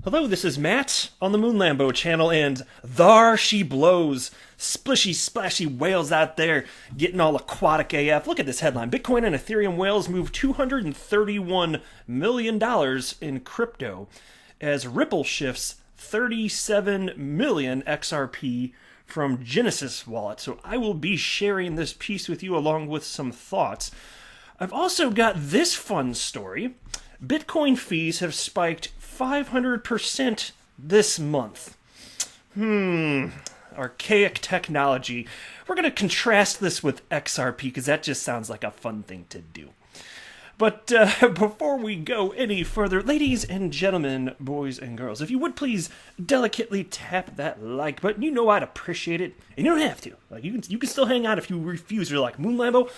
Hello, this is Matt on the Moon Lambo channel, and thar she blows. Splishy, splashy whales out there getting all aquatic AF. Look at this headline. Bitcoin and Ethereum whales move $231 million in crypto as Ripple shifts 37 million XRP from Genesis wallet. So I will be sharing this piece with you along with some thoughts. I've also got this fun story. Bitcoin fees have spiked 500% this month. Archaic technology. We're going to contrast this with XRP because that just sounds like a fun thing to do. But before we go any further, ladies and gentlemen, boys and girls, if you would please delicately tap that like button. You know I'd appreciate it, and you don't have to. Like you can still hang out if you refuse. You're like, Moon Lambo,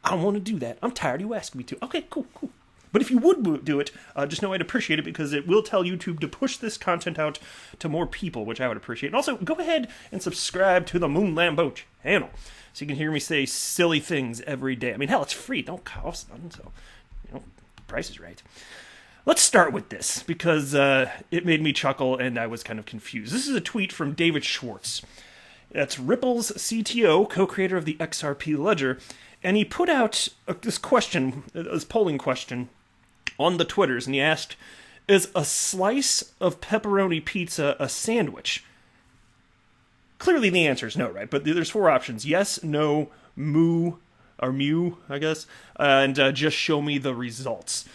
I don't want to do that. I'm tired of you asking me to. Okay, cool. But if you would do it, just know I'd appreciate it because it will tell YouTube to push this content out to more people, which I would appreciate. And also, go ahead and subscribe to the Moon Lambo channel so you can hear me say silly things every day. I mean, hell, it's free. It don't cost nothing, so, the price is right. Let's start with this because it made me chuckle and I was kind of confused. This is a tweet from David Schwartz. That's Ripple's CTO, co-creator of the XRP ledger, and he put out this polling question on the Twitters, and he asked, is a slice of pepperoni pizza a sandwich? Clearly the answer is no, right? But there's four options. Yes, no, moo, or mew, I guess, and just show me the results.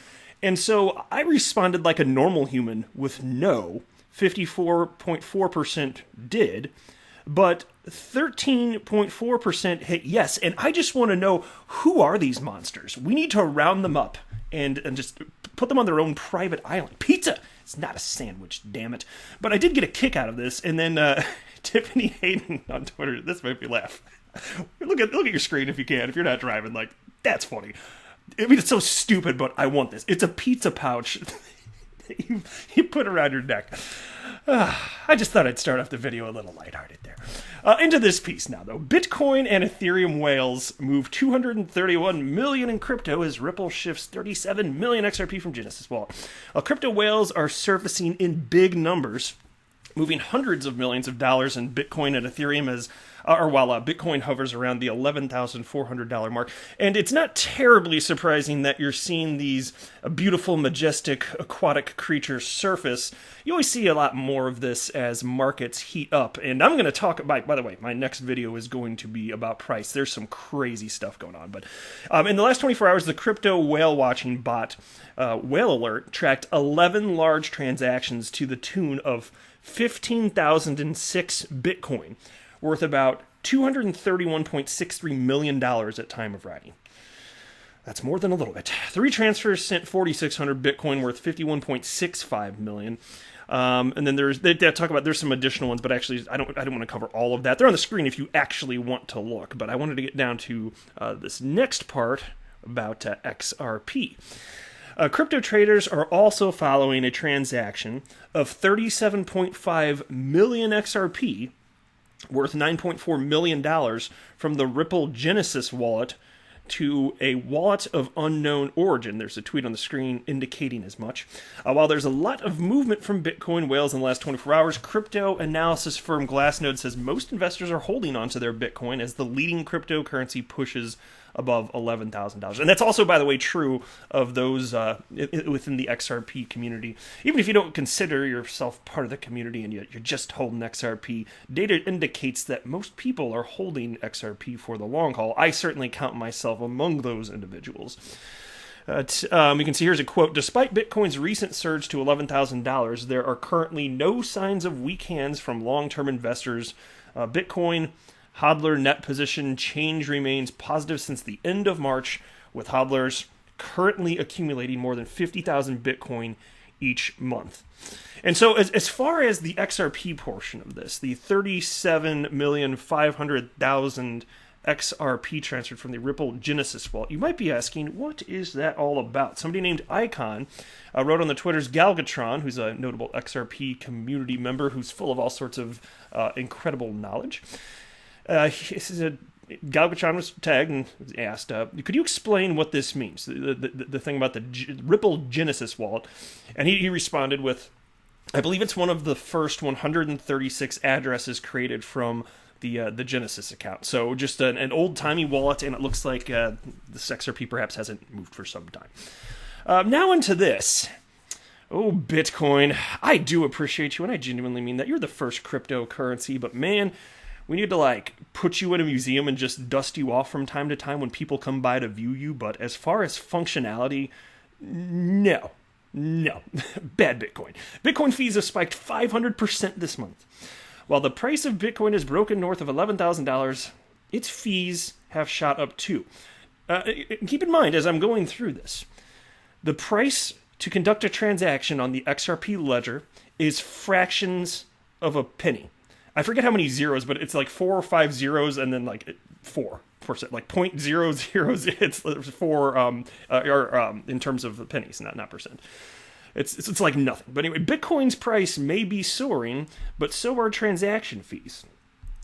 And so I responded like a normal human with no. 54.4% did, but 13.4% hit yes. And I just want to know, who are these monsters? We need to round them up and just put them on their own private island. Pizza! It's not a sandwich, damn it. But I did get a kick out of this, and then Tiffany Hayden on Twitter, this made me laugh. Look at your screen if you can, if you're not driving. Like, that's funny. I mean, it's so stupid, but I want this. It's a pizza pouch you put around your neck. I just thought I'd start off the video a little lighthearted there. Into this piece now, though. Bitcoin and Ethereum whales move 231 million in crypto as Ripple shifts 37 million XRP from Genesis wallet. Crypto whales are surfacing in big numbers, moving hundreds of millions of dollars in Bitcoin and Ethereum while Bitcoin hovers around the $11,400 mark. And it's not terribly surprising that you're seeing these beautiful, majestic, aquatic creatures surface. You always see a lot more of this as markets heat up. And I'm going to talk, by the way, my next video is going to be about price. There's some crazy stuff going on. But in the last 24 hours, the crypto whale watching bot, Whale Alert, tracked 11 large transactions to the tune of 15,006 Bitcoin, worth about $231.63 million at time of writing. That's more than a little bit. 3 transfers sent 4,600 Bitcoin, worth $51.65 million. And then they talk about there's some additional ones, but actually I don't want to cover all of that. They're on the screen if you actually want to look. But I wanted to get down to this next part about XRP. Crypto traders are also following a transaction of 37.5 million XRP, worth $9.4 million, from the Ripple Genesis wallet to a wallet of unknown origin. There's a tweet on the screen indicating as much. While there's a lot of movement from Bitcoin whales in the last 24 hours, crypto analysis firm Glassnode says most investors are holding onto their Bitcoin as the leading cryptocurrency pushes above $11,000. And that's also, by the way, true of those within the XRP community. Even if you don't consider yourself part of the community and you're just holding XRP, data indicates that most people are holding XRP for the long haul. I certainly count myself among those individuals. You can see here's a quote. Despite Bitcoin's recent surge to $11,000, there are currently no signs of weak hands from long-term investors. Bitcoin hodler net position change remains positive since the end of March, with hodlers currently accumulating more than 50,000 Bitcoin each month. And so as far as the XRP portion of this, the 37,500,000 XRP transferred from the Ripple Genesis wallet, you might be asking, what is that all about? Somebody named Icon wrote on the Twitter's Galgatron, who's a notable XRP community member who's full of all sorts of incredible knowledge. Galgatron was tagged and asked, could you explain what this means? The thing about the Ripple Genesis wallet. And he responded with, I believe it's one of the first 136 addresses created from the Genesis account. So just an old-timey wallet, and it looks like this XRP perhaps hasn't moved for some time. Now into this. Oh, Bitcoin. I do appreciate you, and I genuinely mean that. You're the first cryptocurrency, but man, we need to, like, put you in a museum and just dust you off from time to time when people come by to view you. But as far as functionality, no. Bad Bitcoin. Bitcoin fees have spiked 500% this month. While the price of Bitcoin has broken north of $11,000, its fees have shot up too. Keep in mind, as I'm going through this, the price to conduct a transaction on the XRP ledger is fractions of a penny. I forget how many zeros, but it's like 4 or 5 zeros and then like 4%, like 0.00. It's 4 in terms of pennies, not percent. It's like nothing. But anyway, Bitcoin's price may be soaring, but so are transaction fees.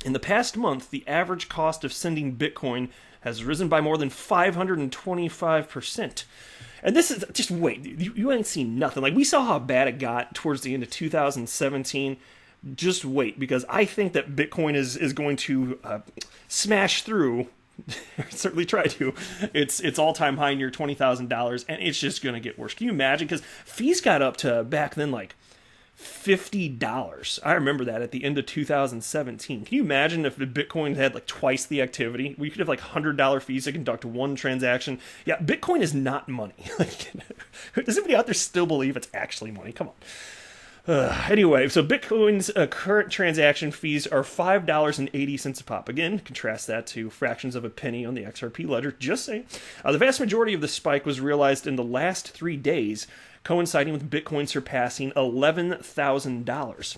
In the past month, the average cost of sending Bitcoin has risen by more than 525%. And this is, just wait, you ain't seen nothing. Like, we saw how bad it got towards the end of 2017. Just wait, because I think that Bitcoin is going to smash through, certainly try to, its all-time high near $20,000, and it's just going to get worse. Can you imagine? Because fees got up to, back then, like $50. I remember that at the end of 2017. Can you imagine if Bitcoin had like twice the activity? We could have like $100 fees to conduct one transaction. Yeah, Bitcoin is not money. Like, does anybody out there still believe it's actually money? Come on. Anyway, so Bitcoin's current transaction fees are $5.80 a pop. Again, contrast that to fractions of a penny on the XRP ledger. Just saying. The vast majority of the spike was realized in the last 3 days, coinciding with Bitcoin surpassing $11,000.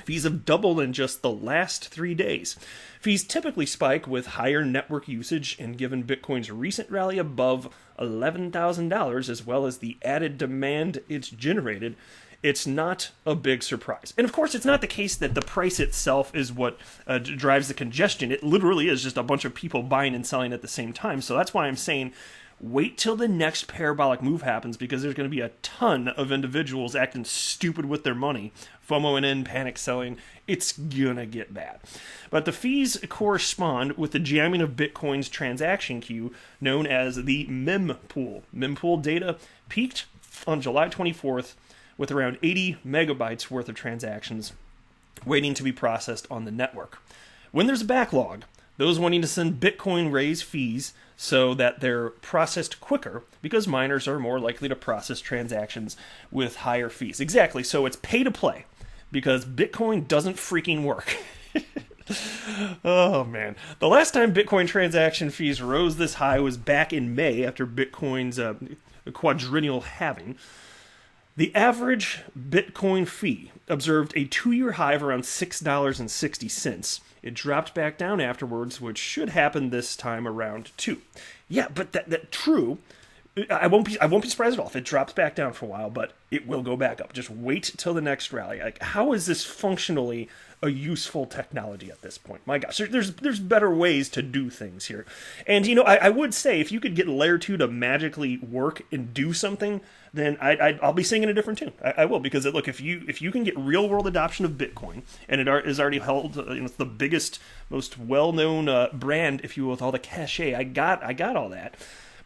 Fees have doubled in just the last 3 days. Fees typically spike with higher network usage, and given Bitcoin's recent rally above $11,000, as well as the added demand it's generated, it's not a big surprise. And of course, it's not the case that the price itself is what drives the congestion. It literally is just a bunch of people buying and selling at the same time. So that's why I'm saying wait till the next parabolic move happens, because there's going to be a ton of individuals acting stupid with their money, FOMOing in, panic selling. It's going to get bad. But the fees correspond with the jamming of Bitcoin's transaction queue, known as the mempool. Mempool data peaked on July 24th, with around 80 megabytes worth of transactions waiting to be processed on the network. When there's a backlog, those wanting to send Bitcoin raise fees so that they're processed quicker, because miners are more likely to process transactions with higher fees. Exactly, so it's pay to play, because Bitcoin doesn't freaking work. Oh man. The last time Bitcoin transaction fees rose this high was back in May, after Bitcoin's quadrennial halving. The average Bitcoin fee observed a 2-year high of around $6.60. It dropped back down afterwards, which should happen this time around too. Yeah, but that true. I won't be surprised at all if it drops back down for a while, but it will go back up. Just wait till the next rally. Like, how is this functionally a useful technology at this point? My gosh, there's better ways to do things here. And I would say if you could get layer 2 to magically work and do something, then I'll be singing a different tune. I will, because look, if you can get real world adoption of Bitcoin, and it is already held, it's the biggest, most well known brand, if you will, with all the cachet. I got all that.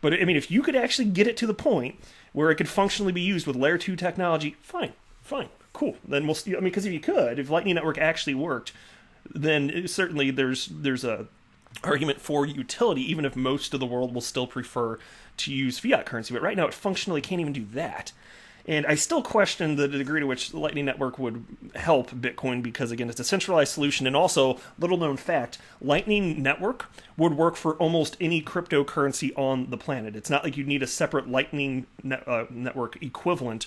But I mean, if you could actually get it to the point where it could functionally be used with layer 2 technology, fine, cool. Then we'll see. I mean, because if Lightning Network actually worked, then certainly there's a argument for utility, even if most of the world will still prefer to use fiat currency. But right now, it functionally can't even do that. And I still question the degree to which the Lightning Network would help Bitcoin, because, again, it's a centralized solution. And also, little known fact, Lightning Network would work for almost any cryptocurrency on the planet. It's not like you need a separate Lightning Network equivalent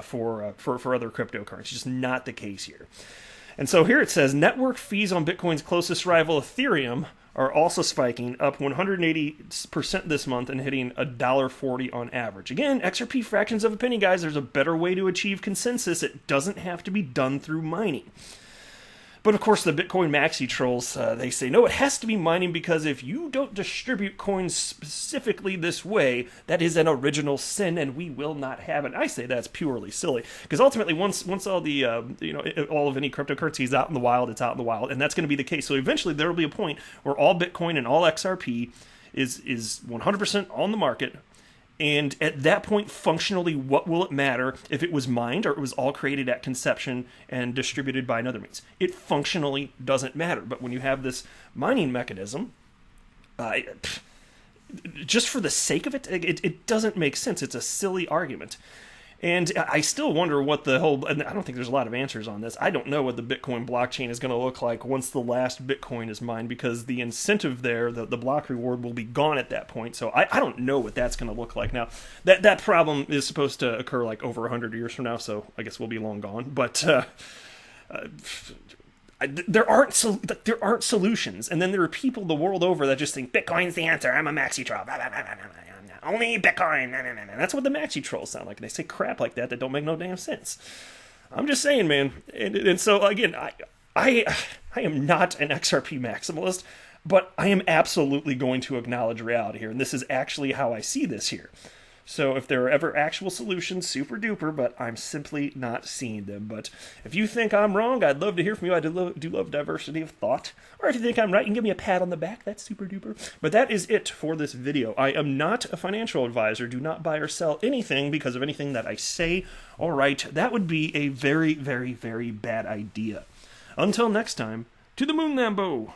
for other cryptocurrencies. Just not the case here. And so here it says, network fees on Bitcoin's closest rival, Ethereum, are also spiking, up 180% this month and hitting $1.40 on average. Again, XRP fractions of a penny, guys. There's a better way to achieve consensus. It doesn't have to be done through mining. But of course, the Bitcoin maxi trolls, they say, no, it has to be mining because if you don't distribute coins specifically this way, that is an original sin and we will not have it. I say that's purely silly because ultimately once all the, all of any cryptocurrency is out in the wild, it's out in the wild. And that's going to be the case. So eventually there will be a point where all Bitcoin and all XRP is 100% on the market. And at that point, functionally, what will it matter if it was mined or it was all created at conception and distributed by another means? It functionally doesn't matter. But when you have this mining mechanism, just for the sake of it, it doesn't make sense. It's a silly argument. And I still wonder what the whole, and I don't think there's a lot of answers on this. I don't know what the Bitcoin blockchain is going to look like once the last Bitcoin is mined, because the incentive there, the block reward, will be gone at that point. So I don't know what that's going to look like. Now, that problem is supposed to occur like over 100 years from now, so I guess we'll be long gone. But there aren't solutions. And then there are people the world over that just think, Bitcoin's the answer, I'm a maxi troll, blah, blah, blah, blah, blah. Only Bitcoin. That's what the maxi trolls sound like. They say crap like that don't make no damn sense. I'm just saying, man. And so, again, I am not an XRP maximalist, but I am absolutely going to acknowledge reality here. And this is actually how I see this here. So if there are ever actual solutions, super duper, but I'm simply not seeing them. But if you think I'm wrong, I'd love to hear from you. I do love diversity of thought. Or if you think I'm right, you can give me a pat on the back. That's super duper. But that is it for this video. I am not a financial advisor. Do not buy or sell anything because of anything that I say or write. That would be a very, very, very bad idea. Until next time, to the moon, Lambo!